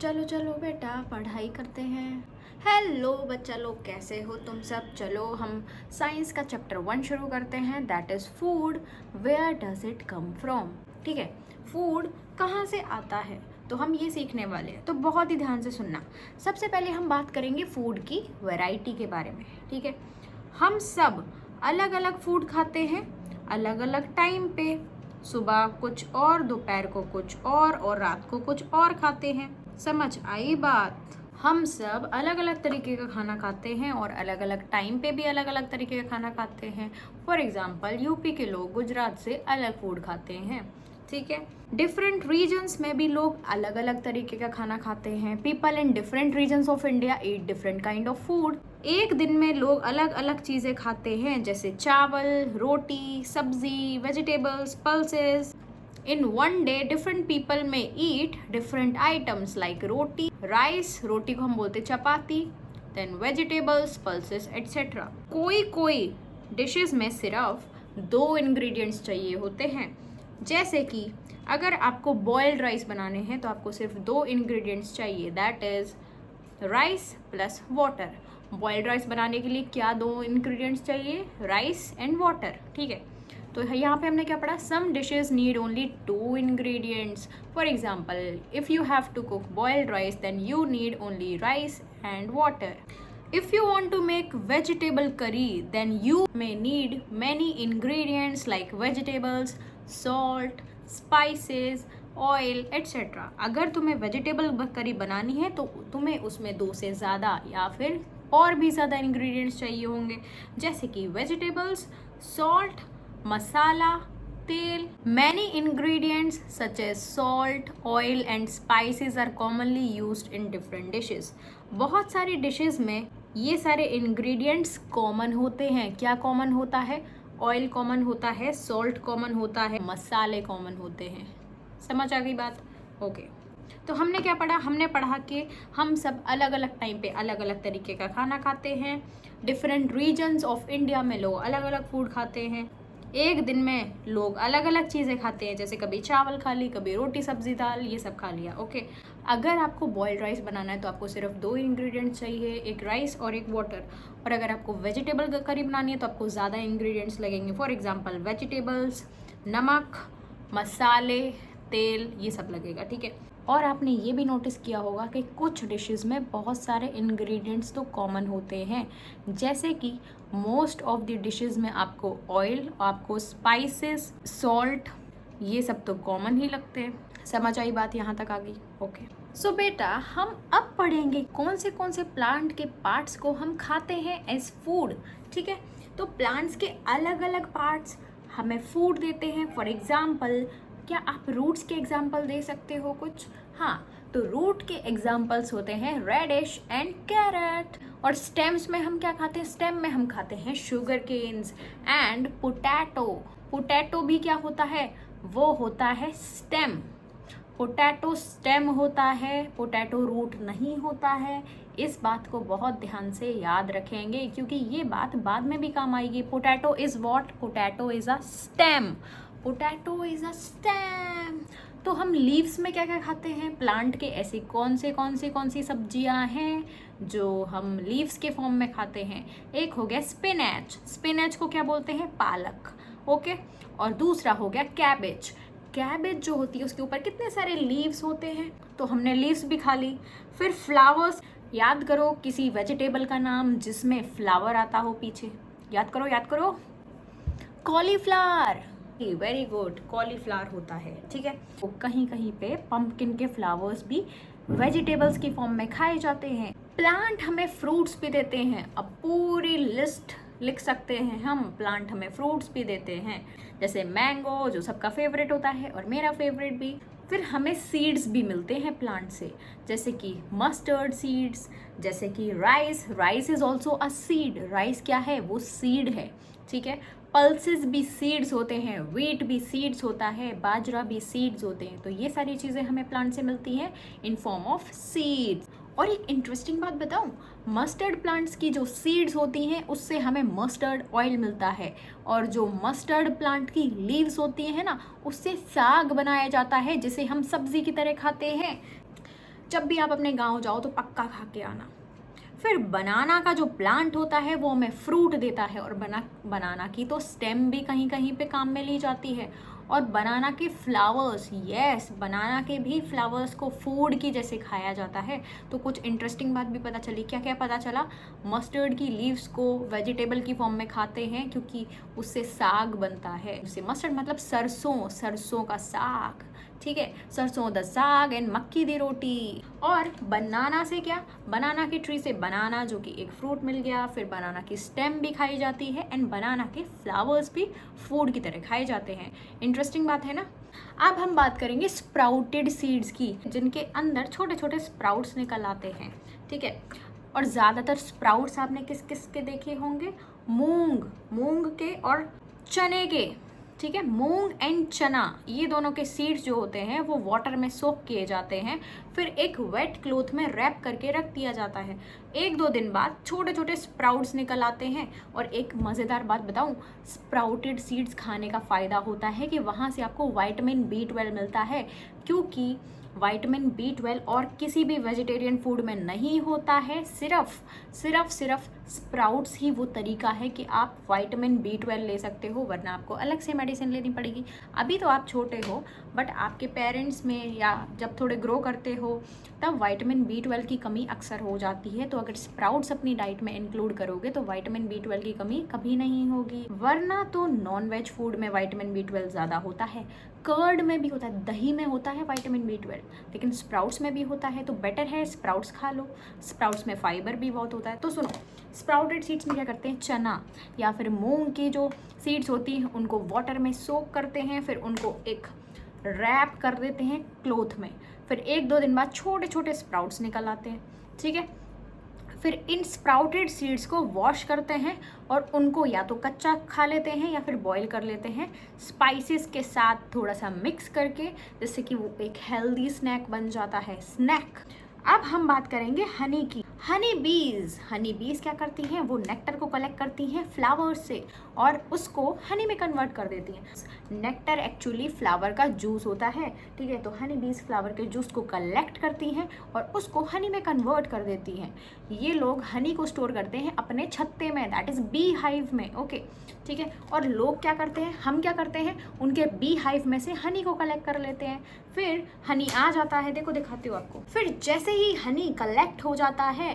चलो चलो बेटा पढ़ाई करते हैं। हेलो बच्चा लोग, कैसे हो तुम सब। चलो हम साइंस का चैप्टर 1 शुरू करते हैं, that is food. Where does it come from. ठीक है, फूड कहाँ से आता है, तो हम ये सीखने वाले हैं, तो बहुत ही ध्यान से सुनना। सबसे पहले हम बात करेंगे फूड की वैरायटी के बारे में। ठीक है, हम सब अलग अलग फूड खाते हैं, अलग अलग टाइम पे। सुबह कुछ और, दोपहर को कुछ और रात को कुछ और खाते हैं। समझ आई बात। हम सब अलग अलग तरीके का खाना खाते हैं और अलग अलग टाइम पे भी अलग अलग तरीके का खाना खाते हैं। फॉर एग्जाम्पल यूपी के लोग गुजरात से अलग फूड खाते हैं। ठीक है, डिफरेंट रीजन्स में भी लोग अलग अलग तरीके का खाना खाते हैं। People in different regions of India eat different kind of food. एक दिन में लोग अलग अलग चीज़ें खाते हैं, जैसे चावल, रोटी, सब्जी, vegetables, pulses. In one day, different people may eat different items like roti, rice, रोटी को हम बोलते चपाती, then vegetables, pulses, etc. कोई कोई डिशेस में सिर्फ 2 इंग्रेडिएंट्स चाहिए होते हैं, जैसे कि अगर आपको बॉइल्ड राइस बनाने हैं तो आपको सिर्फ 2 इंग्रेडिएंट्स चाहिए, that is rice plus water. Boiled rice बनाने के लिए क्या 2 इंग्रेडिएंट्स चाहिए, राइस एंड वाटर। ठीक है, तो यहाँ पे हमने क्या पढ़ा, some dishes need only 2 ingredients. For example, if you have to cook boiled rice then you need only rice and water. If you want to make vegetable curry, then you may need many ingredients like vegetables, salt, spices, oil, etc. अगर तुम्हें vegetable curry बनानी है तो तुम्हें उसमें 2 से ज़्यादा या फिर और भी ज़्यादा इंग्रेडिएंट्स चाहिए होंगे, जैसे कि वेजिटेबल्स, सॉल्ट, मसाला, तेल। Many ingredients such as salt, oil and spices are commonly used in different dishes. बहुत सारी डिशेस में ये सारे इंग्रेडिएंट्स कॉमन होते हैं। क्या कॉमन होता है, ऑयल कॉमन होता है, सॉल्ट कॉमन होता है, मसाले कॉमन होते हैं। समझ आ गई बात। ओके, तो हमने क्या पढ़ा, हमने पढ़ा कि हम सब अलग अलग टाइम पे अलग अलग तरीके का खाना खाते हैं। डिफरेंट रीजन्स ऑफ इंडिया में लोग अलग अलग फूड खाते हैं। एक दिन में लोग अलग अलग चीज़ें खाते हैं, जैसे कभी चावल खा ली, कभी रोटी सब्जी दाल, ये सब खा लिया। ओके, अगर आपको बॉइल्ड राइस बनाना है तो आपको सिर्फ 2 इंग्रेडिएंट्स चाहिए, एक राइस और एक वाटर। और अगर आपको वेजिटेबल करी बनानी है तो आपको ज़्यादा इंग्रेडिएंट्स लगेंगे। फॉर एग्जांपल वेजिटेबल्स, नमक, मसाले, तेल, ये सब लगेगा। ठीक है, और आपने ये भी नोटिस किया होगा कि कुछ डिशेस में बहुत सारे इंग्रेडिएंट्स तो कॉमन होते हैं, जैसे कि मोस्ट ऑफ द डिशेस में आपको ऑयल, आपको स्पाइसेस, सॉल्ट, ये सब तो कॉमन ही लगते हैं। समझ आई बात, यहाँ तक आ गई। ओके, सो बेटा हम अब पढ़ेंगे कौन से प्लांट के पार्ट्स को हम खाते हैं एज फूड। ठीक है, तो प्लांट्स के अलग अलग पार्ट्स हमें फूड देते हैं। फॉर एग्जाम्पल, क्या आप रूट्स के एग्जाम्पल दे सकते हो कुछ? हाँ, तो रूट के एग्जाम्पल्स होते हैं रेडिश एंड कैरेट। और स्टेम्स में हम क्या खाते हैं, स्टेम में हम खाते हैं sugar canes and potato. Potato भी क्या होता है, वो होता है स्टेम। पोटैटो स्टेम होता है, पोटैटो रूट नहीं होता है। इस बात को बहुत ध्यान से याद रखेंगे, क्योंकि ये बात बाद में भी काम आएगी। Potato is what, potato is a stem. Potato is a stem. तो हम लीव्स में क्या क्या खाते हैं, प्लांट के ऐसी कौन सी सब्जियां हैं जो हम लीव्स के फॉर्म में खाते हैं? एक हो गया स्पिनच, स्पिनच को क्या बोलते हैं, पालक। ओके, और दूसरा हो गया कैबेज। कैबेज जो होती है उसके ऊपर कितने सारे लीव्स होते हैं, तो हमने लीव्स भी खा ली। फिर फ्लावर्स, याद करो किसी वेजिटेबल का नाम जिसमें फ्लावर आता हो पीछे, याद करो। कॉलीफ्लावर, वेरी गुड, कॉलीफ्लावर होता है। ठीक है, तो कहीं कहीं पे पंपकिन के फ्लावर्स भी वेजिटेबल्स की फॉर्म में खाए जाते हैं। प्लांट हमें फ्रूट्स भी देते हैं। अब पूरी लिस्ट लिख सकते हैं हम, प्लांट हमें फ्रूट्स भी देते हैं, जैसे मैंगो जो सबका फेवरेट होता है और मेरा फेवरेट भी। फिर हमें सीड्स भी मिलते हैं प्लांट से, जैसे कि मस्टर्ड सीड्स, जैसे कि rice is also a seed. Rice क्या है, वो सीड है। ठीक है, पल्सेस भी सीड्स होते हैं, व्हीट भी सीड्स होता है, बाजरा भी सीड्स होते हैं। तो ये सारी चीज़ें हमें प्लांट से मिलती हैं इन फॉर्म ऑफ सीड्स। और एक इंटरेस्टिंग बात बताऊं, मस्टर्ड प्लांट्स की जो सीड्स होती हैं उससे हमें मस्टर्ड ऑयल मिलता है, और जो मस्टर्ड प्लांट की लीव्स होती हैं ना, उससे साग बनाया जाता है जिसे हम सब्जी की तरह खाते हैं। जब भी आप अपने गाँव जाओ तो पक्का खा के आना। फिर बनाना का जो प्लांट होता है वो हमें फ्रूट देता है, और बनाना की तो स्टेम भी कहीं कहीं पे काम में ली जाती है। और बनाना के फ्लावर्स, यस, बनाना के भी फ्लावर्स को फूड की जैसे खाया जाता है। तो कुछ इंटरेस्टिंग बात भी पता चली। क्या क्या पता चला? मस्टर्ड की लीव्स को वेजिटेबल की फॉर्म में खाते हैं क्योंकि उससे साग बनता है। उससे मस्टर्ड मतलब सरसों, सरसों का साग, ठीक है, सरसों द साग एंड मक्की दी रोटी। और बनाना से क्या? बनाना की ट्री से बनाना जो कि एक फ्रूट मिल गया। फिर बनाना की स्टेम भी खाई जाती है एंड बनाना के फ्लावर्स भी फूड की तरह खाए जाते हैं। इंटरेस्टिंग बात है ना। अब हम बात करेंगे स्प्राउटेड सीड्स की, जिनके अंदर छोटे छोटे स्प्राउट्स निकल आते हैं, ठीक है। और ज़्यादातर स्प्राउट्स आपने किस किस के देखे होंगे? मूंग के और चने के, ठीक है। मूंग एंड चना, ये दोनों के सीड्स जो होते हैं वो वाटर में सोक किए जाते हैं, फिर एक वेट क्लॉथ में रैप करके रख दिया जाता है। 1-2 दिन बाद छोटे छोटे स्प्राउट्स निकल आते हैं। और एक मज़ेदार बात बताऊं, स्प्राउटेड सीड्स खाने का फ़ायदा होता है कि वहाँ से आपको विटामिन B12 मिलता है, क्योंकि विटामिन B12 और किसी भी वेजिटेरियन फूड में नहीं होता है। सिर्फ स्प्राउट्स ही वो तरीका है कि आप विटामिन B12 ले सकते हो, वरना आपको अलग से मेडिसिन लेनी पड़ेगी। अभी तो आप छोटे हो, बट आपके पेरेंट्स में या जब थोड़े ग्रो करते हो तब विटामिन B12 की कमी अक्सर हो जाती है। तो अगर स्प्राउट्स अपनी डाइट में इंक्लूड करोगे तो विटामिन B12 की कमी कभी नहीं होगी। वरना तो नॉन वेज फूड में विटामिन B12 ज़्यादा होता है, कर्ड में भी होता है, दही में होता है विटामिन B12, लेकिन स्प्राउट्स में भी होता है। तो बेटर है स्प्राउट्स खा लो, स्प्राउट्स में फाइबर भी बहुत होता है। तो सुनो, स्प्राउटेड सीड्स में क्या करते हैं? चना या फिर मूंग की जो सीड्स होती हैं उनको वाटर में सोक करते हैं, फिर उनको एक रैप कर देते हैं क्लॉथ में। फिर 1-2 दिन बाद छोटे छोटे स्प्राउट्स निकल आते हैं, ठीक है। फिर इन स्प्राउटेड सीड्स को वॉश करते हैं और उनको या तो कच्चा खा लेते हैं या फिर बॉईल कर लेते हैं स्पाइसेस के साथ थोड़ा सा मिक्स करके, जिससे कि वो एक हेल्दी स्नैक बन जाता है। स्नैक। अब हम बात करेंगे हनी की। हनी बीज क्या करती हैं? वो नेक्टर को कलेक्ट करती हैं फ्लावर्स से और उसको हनी में कन्वर्ट कर देती हैं। नेक्टर एक्चुअली फ्लावर का जूस होता है, ठीक है। तो हनी बीज फ्लावर के जूस को कलेक्ट करती हैं और उसको हनी में कन्वर्ट कर देती हैं। ये लोग हनी को स्टोर करते हैं अपने छत्ते में, दैट इज़ बी हाइव में, ओके, ठीक है। और लोग क्या करते हैं, हम क्या करते हैं, उनके बी हाइव में से हनी को कलेक्ट कर लेते हैं। फिर हनी आ जाता है, देखो दिखाती हूँ आपको। फिर जैसे ही हनी कलेक्ट हो जाता है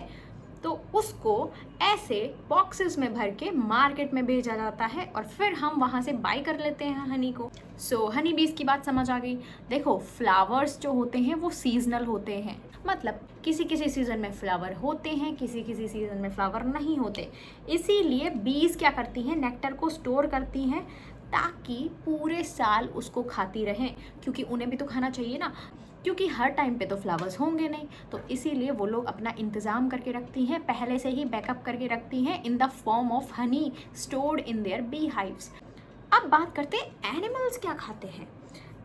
तो उसको ऐसे बॉक्सेस में भर के मार्केट में भेजा जाता है और फिर हम वहाँ से बाई कर लेते हैं हनी को। सो हनी बीज की बात समझ आ गई। देखो, फ्लावर्स जो होते हैं वो सीजनल होते हैं, मतलब किसी किसी सीज़न में फ्लावर होते हैं, किसी किसी सीज़न में फ्लावर नहीं होते। इसीलिए बीज क्या करती हैं, नेक्टर को स्टोर करती हैं ताकि पूरे साल उसको खाती रहें, क्योंकि उन्हें भी तो खाना चाहिए ना, क्योंकि हर टाइम पे तो फ्लावर्स होंगे नहीं। तो इसीलिए वो लोग अपना इंतज़ाम करके रखती हैं, पहले से ही बैकअप करके रखती हैं in the form of honey stored in their beehives. अब बात करते हैं एनिमल्स क्या खाते हैं।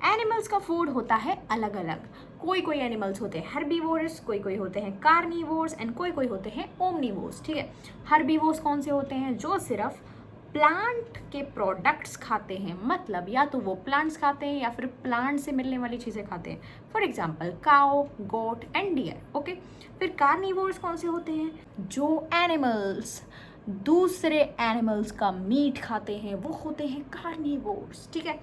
एनिमल्स का फूड होता है अलग अलग। कोई कोई एनिमल्स होते हैं हर्बीवोर्स, कोई कोई होते हैं कार्निवोर्स एंड कोई कोई होते हैं ओमनीवोर्स, ठीक है। हर्बीवोर्स कौन से होते हैं? जो सिर्फ प्लांट के प्रोडक्ट्स खाते हैं, मतलब या तो वो प्लांट्स खाते हैं या फिर प्लांट से मिलने वाली चीज़ें खाते हैं। For example cow, goat and deer, okay. फिर कार्निवोर्स कौन से होते हैं? जो एनिमल्स दूसरे एनिमल्स का मीट खाते हैं वो होते हैं कार्निवोर्स, ठीक है,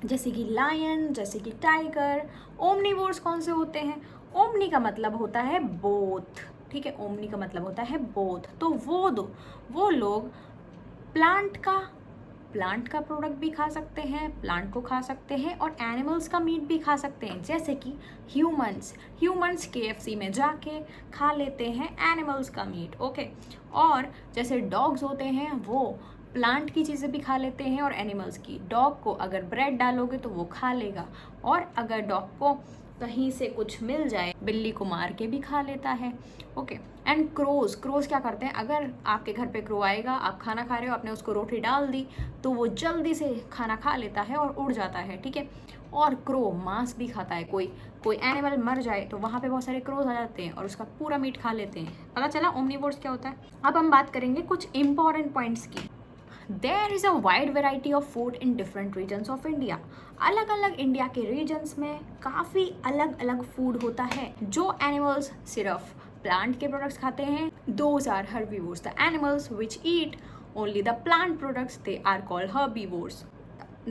जैसे कि लायन, जैसे कि टाइगर। ओमनीवोर्स कौन से होते हैं? ओमनी का मतलब होता है बोथ, ठीक है, ओमनी का मतलब होता है बोथ। तो वो लोग प्लांट का प्रोडक्ट भी खा सकते हैं, प्लांट को खा सकते हैं और एनिमल्स का मीट भी खा सकते हैं, जैसे कि ह्यूमंस KFC में जाके खा लेते हैं एनिमल्स का मीट, ओके। और जैसे डॉग्स होते हैं वो प्लांट की चीज़ें भी खा लेते हैं और एनिमल्स की। डॉग को अगर ब्रेड डालोगे तो वो खा लेगा, और अगर डॉग को कहीं से कुछ मिल जाए, बिल्ली को मार के भी खा लेता है, ओके। एंड क्रोज क्या करते हैं? अगर आपके घर पे क्रो आएगा, आप खाना खा रहे हो, आपने उसको रोटी डाल दी तो वो जल्दी से खाना खा लेता है और उड़ जाता है, ठीक है। और क्रो मांस भी खाता है। कोई एनिमल मर जाए तो वहाँ पे बहुत सारे क्रोज आ जाते हैं और उसका पूरा मीट खा लेते हैं। पता चला ओमनीवोर्स क्या होता है। अब हम बात करेंगे कुछ इंपॉर्टेंट पॉइंट्स की। There is a wide variety of food in different regions of India. अलग अलग इंडिया के रीजन्स में काफ़ी अलग अलग फूड होता है। जो एनिमल्स सिर्फ प्लांट के प्रोडक्ट्स खाते हैं, those are herbivores. The animals which eat only the plant products, they are called herbivores.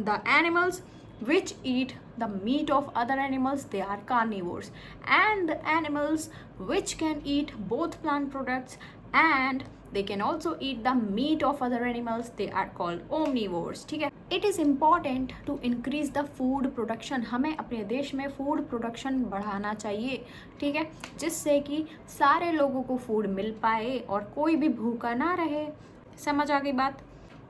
The animals which eat the meat of other animals, they are carnivores. And the animals which can eat both plant products and they can also eat the meat of other animals, they are called omnivores. ठीक है, it is important to increase the food production. हमें अपने देश में food production बढ़ाना चाहिए, ठीक है, जिससे कि सारे लोगों को फूड मिल पाए और कोई भी भूखा ना रहे। समझ आ गई बात।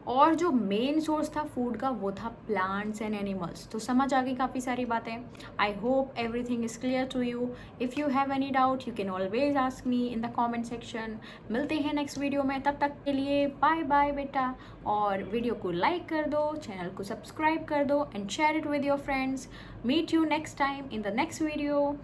और जो मेन सोर्स था फूड का वो था प्लांट्स एंड एनिमल्स। तो समझ आ गई काफ़ी सारी बातें। I hope everything is clear to you. If you have any doubt you can always ask me in the comment section. मिलते हैं नेक्स्ट वीडियो में, तब तक के लिए बाय बाय बेटा। और वीडियो को लाइक कर दो, चैनल को सब्सक्राइब कर दो and share it with your friends. Meet you next time in the next video.